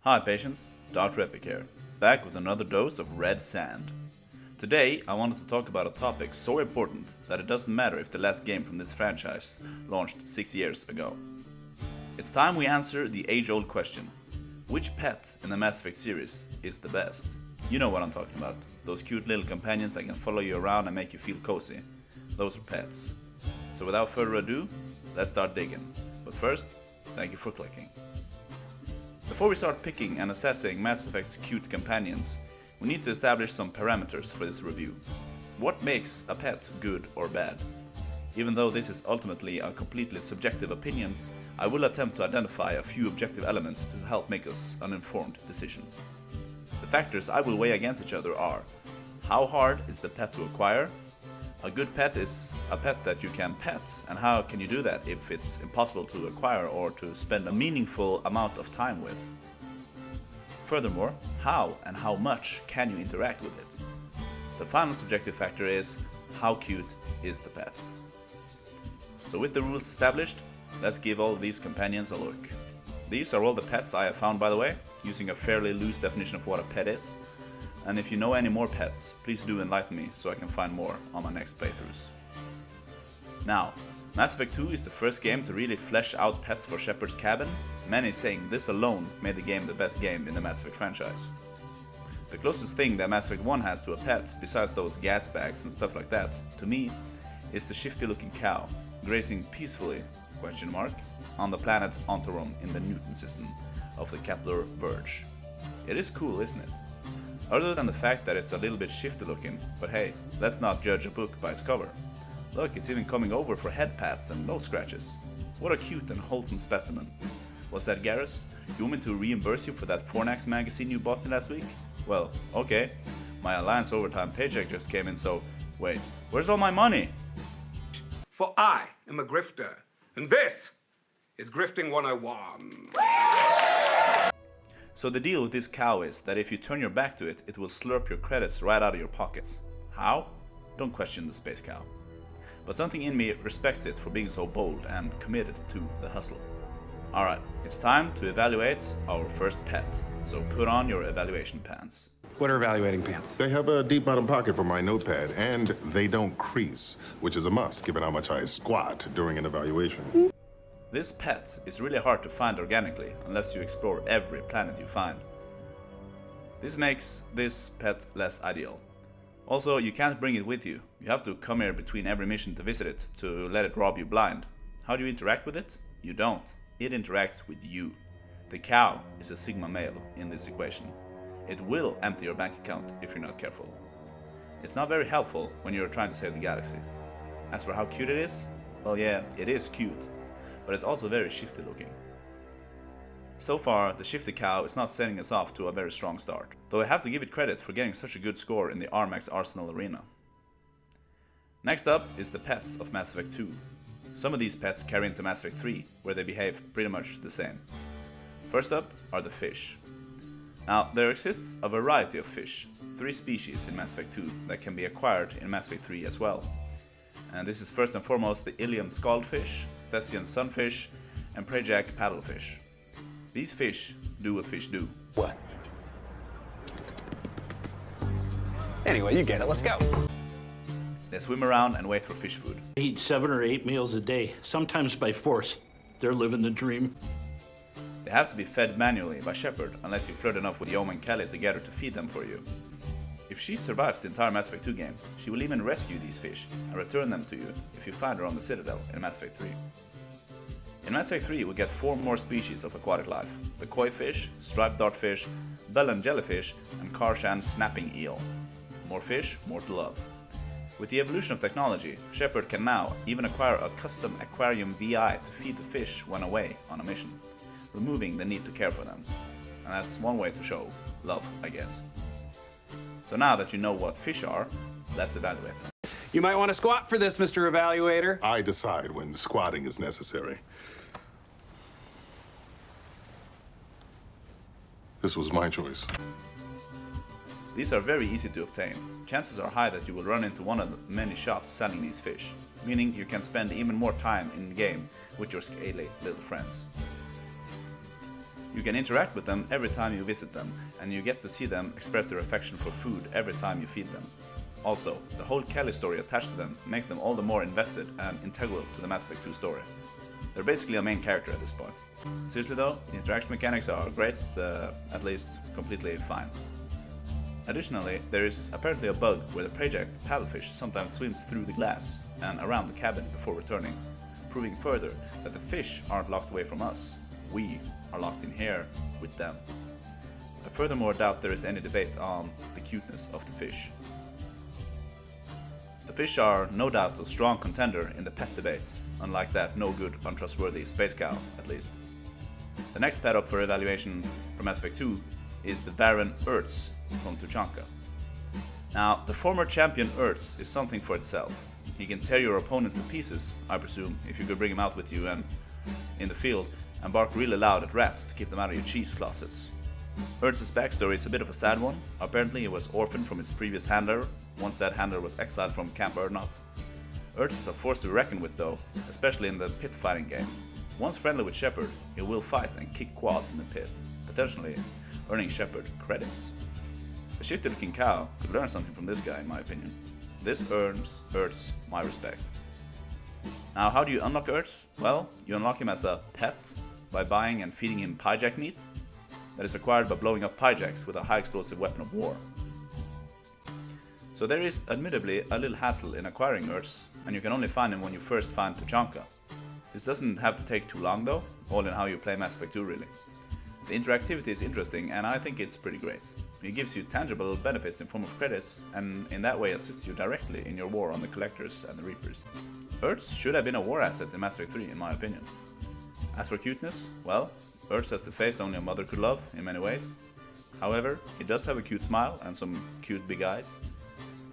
Hi patients, Dr. Epic here, back with another dose of red sand. Today I wanted to talk about a topic so important that it doesn't matter if the last game from this franchise launched 6 years ago. It's time we answer the age-old question: which pet in the Mass Effect series is the best? You know what I'm talking about, those cute little companions that can follow you around and make you feel cozy. Those are pets. So without further ado, let's start digging. But first, thank you for clicking. Before we start picking and assessing Mass Effect's cute companions, we need to establish some parameters for this review. What makes a pet good or bad? Even though this is ultimately a completely subjective opinion, I will attempt to identify a few objective elements to help make us an informed decision. The factors I will weigh against each other are: how hard is the pet to acquire? A good pet is a pet that you can pet, and how can you do that if it's impossible to acquire or to spend a meaningful amount of time with? Furthermore, how and how much can you interact with it? The final subjective factor is: how cute is the pet? So with the rules established, let's give all of these companions a look. These are all the pets I have found, by the way, using a fairly loose definition of what a pet is. And if you know any more pets, please do enlighten me so I can find more on my next playthroughs. Now, Mass Effect 2 is the first game to really flesh out pets for Shepard's cabin, many saying this alone made the game the best game in the Mass Effect franchise. The closest thing that Mass Effect 1 has to a pet, besides those gas bags and stuff like that, to me, is the shifty looking cow, grazing peacefully, on the planet Antarom in the Newton system of the Kepler Verge. It is cool, isn't it? Other than the fact that it's a little bit shifty looking, but hey, let's not judge a book by its cover. Look, it's even coming over for head pats and nose scratches. What a cute and wholesome specimen. Was that Garrus? You want me to reimburse you for that Fornax magazine you bought me last week? Well, okay. My Alliance overtime paycheck just came in, so wait, where's all my money? For I am a grifter, and this is Grifting 101. So the deal with this cow is that if you turn your back to it, it will slurp your credits right out of your pockets. How? Don't question the space cow. But something in me respects it for being so bold and committed to the hustle. Alright, it's time to evaluate our first pet. So put on your evaluation pants. What are evaluating pants? They have a deep bottom pocket for my notepad, and they don't crease, which is a must given how much I squat during an evaluation. This pet is really hard to find organically unless you explore every planet you find. This makes this pet less ideal. Also, you can't bring it with you. You have to come here between every mission to visit it, to let it rob you blind. How do you interact with it? You don't. It interacts with you. The cow is a Sigma male in this equation. It will empty your bank account if you're not careful. It's not very helpful when you're trying to save the galaxy. As for how cute it is, well yeah, it is cute, but it's also very shifty looking. So far, the shifty cow is not setting us off to a very strong start, though I have to give it credit for getting such a good score in the Armax Arsenal Arena. Next up is the pets of Mass Effect 2. Some of these pets carry into Mass Effect 3, where they behave pretty much the same. First up are the fish. Now, there exists a variety of fish, 3 species in Mass Effect 2 that can be acquired in Mass Effect 3 as well. And this is first and foremost the Ilium scaldfish, Thessian sunfish, and Prajac paddlefish. These fish do what fish do. What? Anyway, you get it. Let's go. They swim around and wait for fish food. They eat 7 or 8 meals a day, sometimes by force. They're living the dream. They have to be fed manually by Shepard unless you flirt enough with Yeoman Kelly to get her to feed them for you. If she survives the entire Mass Effect 2 game, she will even rescue these fish and return them to you if you find her on the Citadel in Mass Effect 3. In Mass Effect 3 we get 4 more species of aquatic life: the koi fish, striped dartfish, Bellan jellyfish, and Karshan snapping eel. More fish, more to love. With the evolution of technology, Shepard can now even acquire a custom aquarium VI to feed the fish when away on a mission, removing the need to care for them. And that's one way to show love, I guess. So now that you know what fish are, let's evaluate them. You might want to squat for this, Mr. Evaluator. I decide when squatting is necessary. This was my choice. These are very easy to obtain. Chances are high that you will run into one of the many shops selling these fish, meaning you can spend even more time in the game with your scaly little friends. You can interact with them every time you visit them, and you get to see them express their affection for food every time you feed them. Also, the whole Kelly story attached to them makes them all the more invested and integral to the Mass Effect 2 story. They're basically a main character at this point. Seriously though, the interaction mechanics are great, at least completely fine. Additionally, there is apparently a bug where the project paddlefish sometimes swims through the glass and around the cabin before returning, proving further that the fish aren't locked away from us. We are locked in here with them. I furthermore doubt there is any debate on the cuteness of the fish. The fish are no doubt a strong contender in the pet debates, unlike that no good, untrustworthy space cow, at least. The next pet up for evaluation from Mass Effect 2 is the Baron Ertz from Tuchanka. Now, the former champion Ertz is something for itself. He can tear your opponents to pieces, I presume, if you could bring him out with you and in the field and bark really loud at rats to keep them out of your cheese closets. Ertz's backstory is a bit of a sad one. Apparently he was orphaned from his previous handler, once that handler was exiled from Camp Urdnot. Ertz is a force to reckon with though, especially in the pit fighting game. Once friendly with Shepard, he will fight and kick quads in the pit, potentially earning Shepard credits. The shifty looking cow could learn something from this guy in my opinion. This earns Ertz my respect. Now how do you unlock Ertz? Well, you unlock him as a pet by buying and feeding him pyjak meat that is acquired by blowing up pyjaks with a high explosive weapon of war. So there is admittedly a little hassle in acquiring Ertz, and you can only find him when you first find Tuchanka. This doesn't have to take too long though, all in how you play Mass Effect 2 really. The interactivity is interesting and I think it's pretty great. It gives you tangible benefits in form of credits and in that way assists you directly in your war on the Collectors and the Reapers. Ertz should have been a war asset in Mass Effect 3 in my opinion. As for cuteness, well, Ertz has the face only a mother could love in many ways. However, he does have a cute smile and some cute big eyes.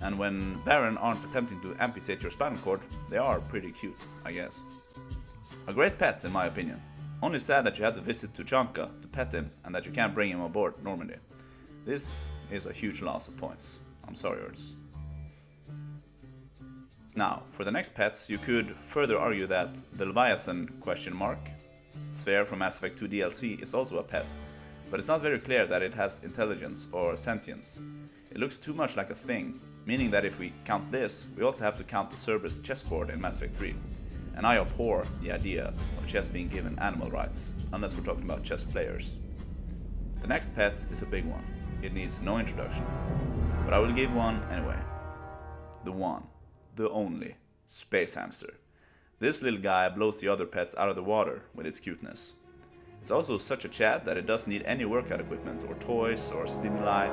And when Baron aren't attempting to amputate your spinal cord, they are pretty cute, I guess. A great pet in my opinion. Only sad that you had to visit Tuchanka to pet him and that you can't bring him aboard Normandy. This is a huge loss of points. I'm sorry, Ertz. Now, for the next pets, you could further argue that the Leviathan ? Sphere from Mass Effect 2 DLC is also a pet, but it's not very clear that it has intelligence or sentience. It looks too much like a thing, meaning that if we count this, we also have to count the Cerberus chessboard in Mass Effect 3. And I abhor the idea of chess being given animal rights, unless we're talking about chess players. The next pet is a big one. It needs no introduction, but I will give one anyway. The one, the only, Space Hamster. This little guy blows the other pets out of the water with its cuteness. It's also such a Chad that it doesn't need any workout equipment or toys or stimuli,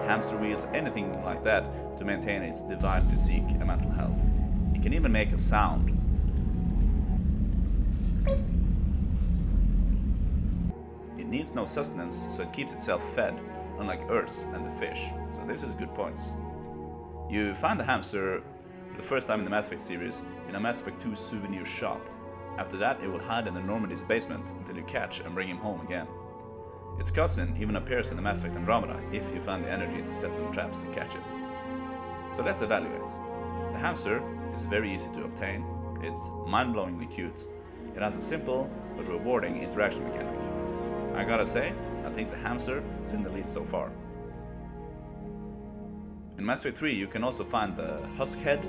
hamster wheels, anything like that to maintain its divine physique and mental health. It can even make a sound. It needs no sustenance, so it keeps itself fed, unlike Ertz and the fish. So this is good points. You find the hamster the first time in the Mass Effect series in a Mass Effect 2 souvenir shop. After that, it will hide in the Normandy's basement until you catch and bring him home again. Its cousin even appears in the Mass Effect Andromeda if you find the energy to set some traps to catch it. So let's evaluate. The hamster is very easy to obtain. It's mind-blowingly cute. It has a simple but rewarding interaction mechanic. I gotta say, I think the hamster is in the lead so far. In Mass Effect 3 you can also find the husk head,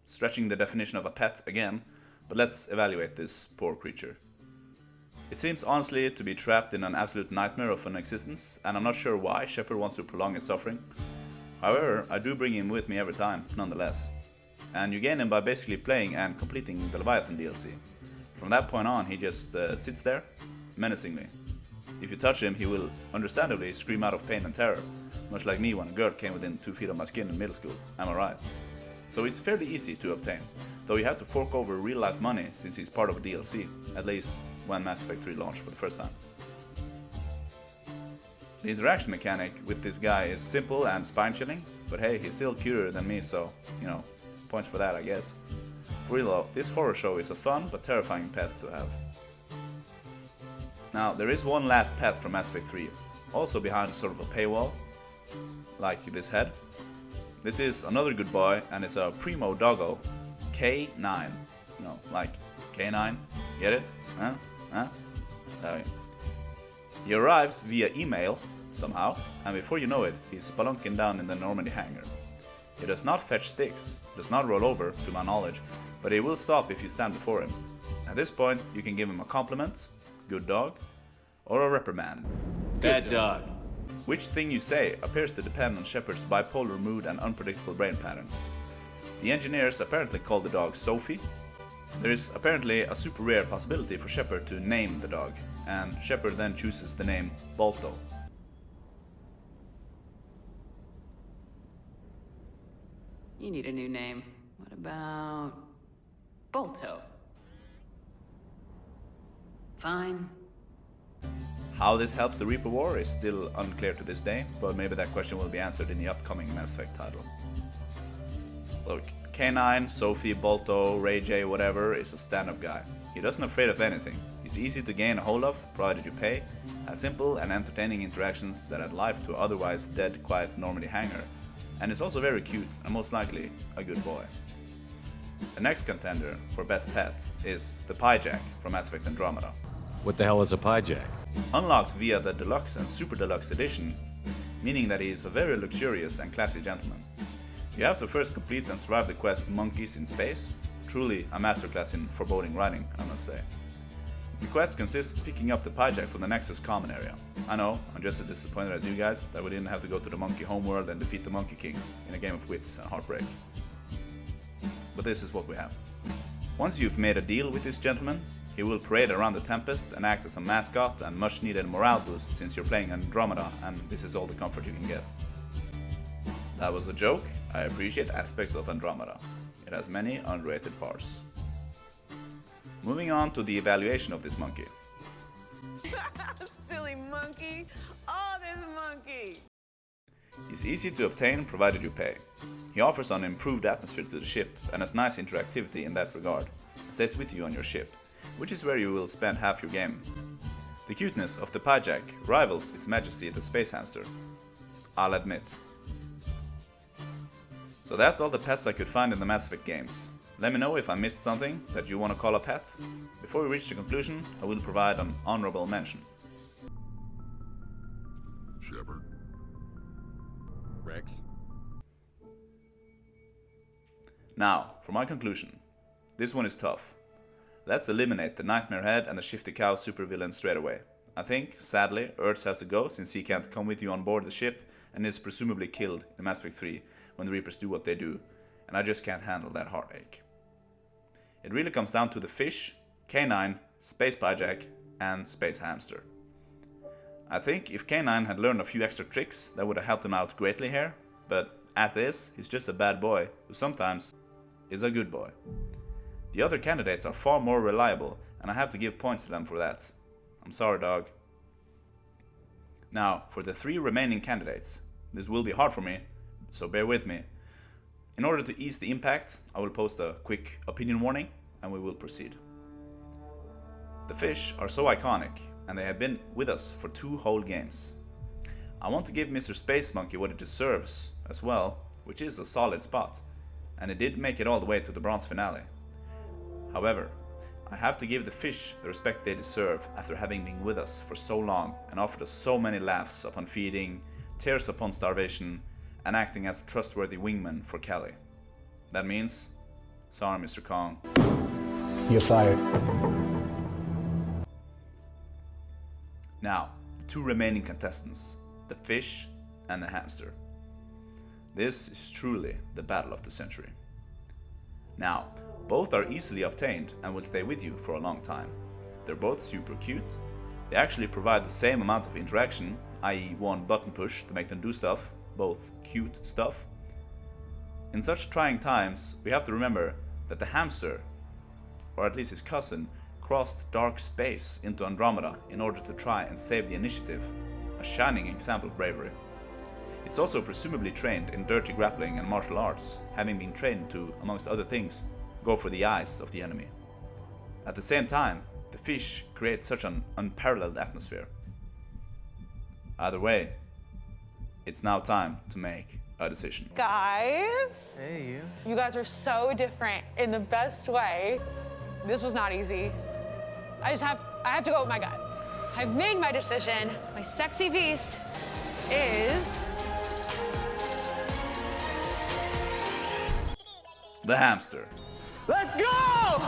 stretching the definition of a pet again, but let's evaluate this poor creature. It seems honestly to be trapped in an absolute nightmare of an existence, and I'm not sure why Shepard wants to prolong its suffering. However, I do bring him with me every time, nonetheless. And you gain him by basically playing and completing the Leviathan DLC. From that point on, he just sits there, menacingly. If you touch him, he will understandably scream out of pain and terror, much like me when a girl came within 2 feet of my skin in middle school, am I right? So he's fairly easy to obtain, though you have to fork over real life money since he's part of a DLC, at least when Mass Effect 3 launched for the first time. The interaction mechanic with this guy is simple and spine-chilling, but hey, he's still cuter than me, so, you know, points for that I guess. For real though, this horror show is a fun but terrifying pet to have. Now, there is one last pet from Mass Effect 3, also behind sort of a paywall, like this head. This is another good boy, and it's a primo doggo, K9, you know, like K9, get it? Huh? Okay. He arrives via email, somehow, and before you know it, he's spelunking down in the Normandy hangar. He does not fetch sticks, does not roll over, to my knowledge, but he will stop if you stand before him. At this point, you can give him a compliment, good dog, or a reprimand. Bad dog. Which thing you say appears to depend on Shepard's bipolar mood and unpredictable brain patterns. The engineers apparently call the dog Sophie. There is apparently a super rare possibility for Shepard to name the dog, and Shepard then chooses the name Balto. You need a new name. What about Bolto? Fine. How this helps the Reaper War is still unclear to this day, but maybe that question will be answered in the upcoming Mass Effect title. Look, K9, Sophie, Bolto, Ray J, whatever, is a stand-up guy. He doesn't afraid of anything. He's easy to gain a hold of, provided you pay, has simple and entertaining interactions that add life to an otherwise dead, quiet Normandy hangar, and is also very cute and most likely a good boy. The next contender for best pets is the Pyjack from Mass Effect Andromeda. What the hell is a Pyjack? Unlocked via the Deluxe and Super Deluxe edition, meaning that he is a very luxurious and classy gentleman. You have to first complete and survive the quest Monkeys in Space, truly a masterclass in foreboding writing, I must say. The quest consists of picking up the Pyjack from the Nexus common area. I know, I'm just as disappointed as you guys that we didn't have to go to the Monkey homeworld and defeat the Monkey King in a game of wits and heartbreak. But this is what we have. Once you've made a deal with this gentleman, he will parade around the Tempest and act as a mascot and much needed morale boost since you're playing Andromeda and this is all the comfort you can get. That was a joke. I appreciate aspects of Andromeda. It has many underrated parts. Moving on to the evaluation of this monkey. Silly monkey. Oh, this monkey. He's easy to obtain provided you pay. He offers an improved atmosphere to the ship and has nice interactivity in that regard, and stays with you on your ship, which is where you will spend half your game. The cuteness of the Pyjack rivals its majesty the Space Hamster, I'll admit. So that's all the pets I could find in the Mass Effect games. Let me know if I missed something that you want to call a pet. Before we reach the conclusion, I will provide an honorable mention. Shepard. Rex? Now, for my conclusion. This one is tough. Let's eliminate the Nightmare Head and the Shifty Cow supervillain straight away. I think, sadly, Urts has to go since he can't come with you on board the ship and is presumably killed in Mass Effect 3 when the Reapers do what they do, and I just can't handle that heartache. It really comes down to the Fish, K9, Space Pyjack, and Space Hamster. I think if K9 had learned a few extra tricks, that would have helped him out greatly here, but as is, he's just a bad boy who sometimes is a good boy. The other candidates are far more reliable, and I have to give points to them for that. I'm sorry, dog. Now, for the 3 remaining candidates. This will be hard for me, so bear with me. In order to ease the impact, I will post a quick opinion warning, and we will proceed. The Fish are so iconic, and they have been with us for 2 whole games. I want to give Mr. Space Monkey what it deserves as well, which is a solid spot, and it did make it all the way to the bronze finale. However, I have to give the Fish the respect they deserve after having been with us for so long and offered us so many laughs upon feeding, tears upon starvation, and acting as a trustworthy wingman for Kelly. That means, sorry Mr. Kong. You're fired. Now, the 2 remaining contestants, the Fish and the Hamster. This is truly the battle of the century. Now, both are easily obtained and will stay with you for a long time. They're both super cute. They actually provide the same amount of interaction, i.e. 1 button push to make them do stuff, both cute stuff. In such trying times, we have to remember that the Hamster, or at least his cousin, crossed dark space into Andromeda in order to try and save the initiative, a shining example of bravery. It's also presumably trained in dirty grappling and martial arts, having been trained to, amongst other things, go for the eyes of the enemy. At the same time, the Fish creates such an unparalleled atmosphere. Either way, it's now time to make a decision. Guys. Hey, you. You guys are so different in the best way. This was not easy. I have to go with my gut. I've made my decision. My sexy beast is... The hamster. Let's go!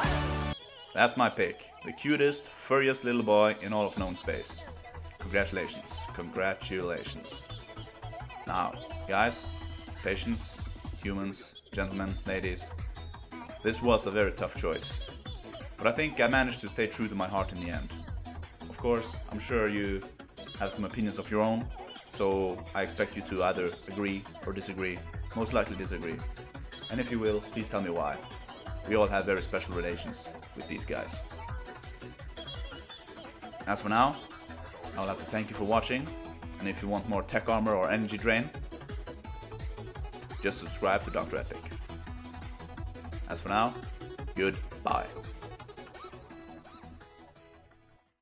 That's my pick. The cutest, furriest little boy in all of known space. Congratulations. Congratulations. Now, guys, patience, humans, gentlemen, ladies. This was a very tough choice. But I think I managed to stay true to my heart in the end. Of course, I'm sure you have some opinions of your own, so I expect you to either agree or disagree, most likely disagree. And if you will, please tell me why. We all have very special relations with these guys. As for now, I would like to thank you for watching, and if you want more tech armor or energy drain, just subscribe to Dr. Epic. As for now, goodbye.